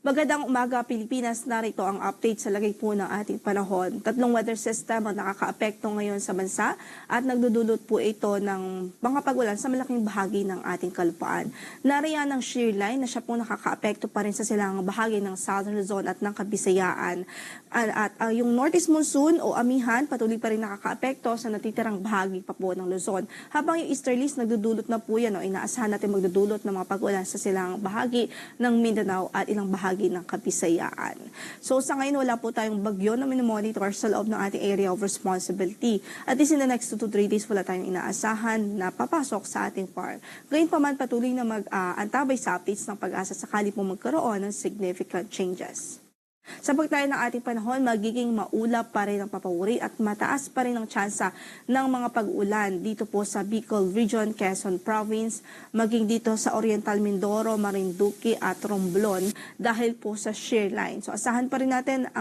Magandang umaga, Pilipinas. Narito ang update sa lagay po ng ating panahon. Tatlong weather system ang nakakaapekto ngayon sa bansa at nagdudulot po ito ng mga pag-ulan sa malaking bahagi ng ating kalupaan. Nariyan ang shear line na siya po nakakaapekto pa rin sa silangang bahagi ng Southern Luzon at ng Kabisayaan. At yung Northeast Monsoon o amihan patuloy pa rin nakakaapekto sa natitirang bahagi pa po ng Luzon. Habang yung Easterlies nagdudulot na po yan o inaasahan natin magdudulot ng mga pag-ulan sa silangang bahagi ng Mindanao at ilang bahagi ng Kabisayaan. So sa ngayon wala po tayong bagyo na minomonitor sa loob ng ating area of responsibility. At least in the next 2 to 3 days wala tayong inaasahan na papasok sa ating farm. Ngayon pa man patuloy na mag-antabay sa updates ng pag-asa sakali po magkaroon ng significant changes. Sa pagtayo ng ating panahon, magiging maulap pa rin ang papawuri at mataas pa rin ang tsansa ng mga pag-ulan dito po sa Bicol Region, Quezon Province, maging dito sa Oriental Mindoro, Marinduque at Romblon dahil po sa shear line. So asahan pa rin natin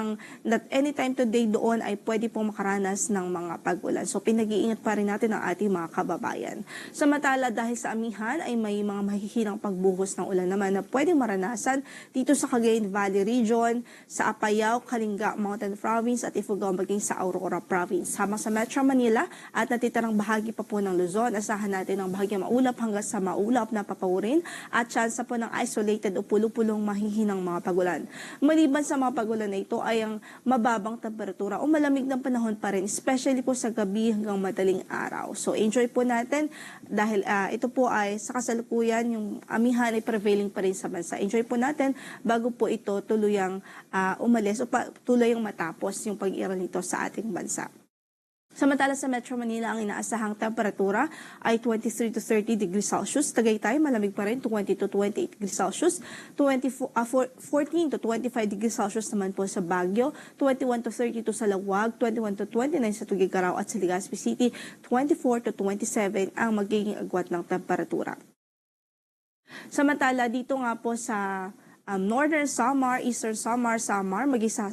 that anytime today doon ay pwede pong makaranas ng mga pag-ulan. So pinag-iingat pa rin natin ang ating mga kababayan. Samantala dahil sa amihan ay may mga mahihinang pagbuhos ng ulan naman na pwedeng maranasan dito sa Cagayan Valley Region, sa Apayao, Kalinga, Mountain Province at Ifugao maging sa Aurora Province. Habang sa Metro Manila at natitirang bahagi pa po ng Luzon, asahan natin ang bahagyang maulap hanggang sa maulap na papawurin at tsansa po ng isolated o pulo-pulong mahihinang mga pagulan. Maliban sa mga pagulan na ito ay ang mababang temperatura o malamig ng panahon pa rin, especially po sa gabi hanggang madaling araw. So enjoy po natin dahil ito po ay sa kasalukuyan yung amihan ay prevailing pa rin sa bansa. Enjoy po natin bago po ito tuluyang umalis o tuloy yung matapos yung pag-iral nito sa ating bansa. Samantala sa Metro Manila, ang inaasahang temperatura ay 23 to 30 degrees Celsius. Tagaytay, malamig pa rin, 20 to 28 degrees Celsius. 14 to 25 degrees Celsius naman po sa Baguio. 21 to 32 sa Lawag. 21 to 29 sa Tuguegarao at sa Legazpi City. 24 to 27 ang magiging agwat ng temperatura. Samantala, dito nga po sa Northern Samar, Eastern Samar, maging sa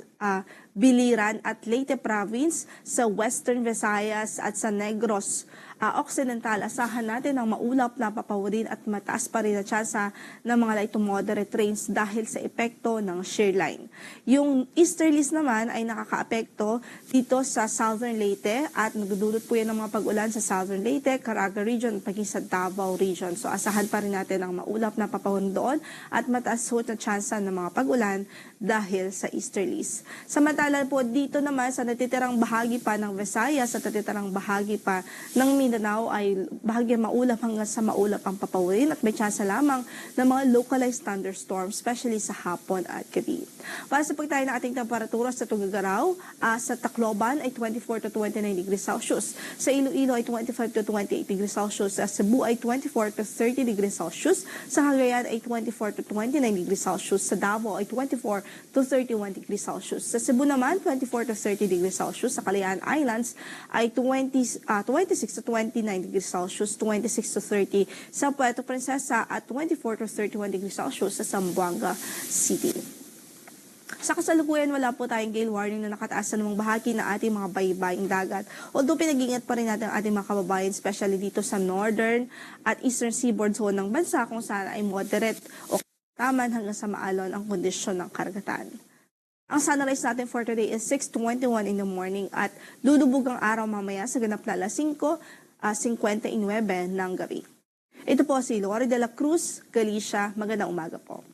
Biliran at Leyte Province, sa Western Visayas at sa Negros Occidental, asahan natin ang maulap na papawirin at mataas pa rin na tsansa ng mga light to moderate rains dahil sa epekto ng shear line. Yung easterlies naman ay nakakaapekto dito sa Southern Leyte at nagdudulot po yan ng mga pag-ulan sa Southern Leyte, Caraga Region at paging sa Davao Region. So asahan pa rin natin ang maulap na papawirin doon at mataas po na tsansa ng mga pag-ulan dahil sa easterlies. Samantala po dito naman sa natitirang bahagi pa ng Visayas at natitirang bahagi pa ng Mindanao ay bahagyang maulap hanggang sa maulap ang papawirin at may tsansa lamang ng mga localized thunderstorms, especially sa hapon at gabi. Para sa pagtayo ng ating temperatura sa Tuguegarao, sa Tacloban ay 24 to 29 degrees Celsius. Sa Iloilo ay 25 to 28 degrees Celsius. Sa Cebu ay 24 to 30 degrees Celsius. Sa Cagayan ay 24 to 29 degrees Celsius. Sa Davao ay 24 to 31 degrees Celsius. Sa Cebu naman, 24 to 30 degrees Celsius. Sa Kalayaan Islands ay 26 to 29 degrees Celsius, 26 to 30 sa Puerto Princesa at 24 to 31 degrees Celsius sa Zamboanga City. Sa kasalukuyan, wala po tayong gale warning na nakataas sa namang bahagi ng ating mga baybaying dagat. Although pinag-ingat pa rin natin ang ating mga kababayan, especially dito sa northern at eastern seaboard zone ng bansa kung saan ay moderate o taman hanggang sa maalon ang kondisyon ng karagatan. Ang sunrise natin for today is 6:21 in the morning at lulubog ang araw mamaya sa ganap na alas 5:59 ng gabi. Ito po si Lori de la Cruz, Galicia. Magandang umaga po.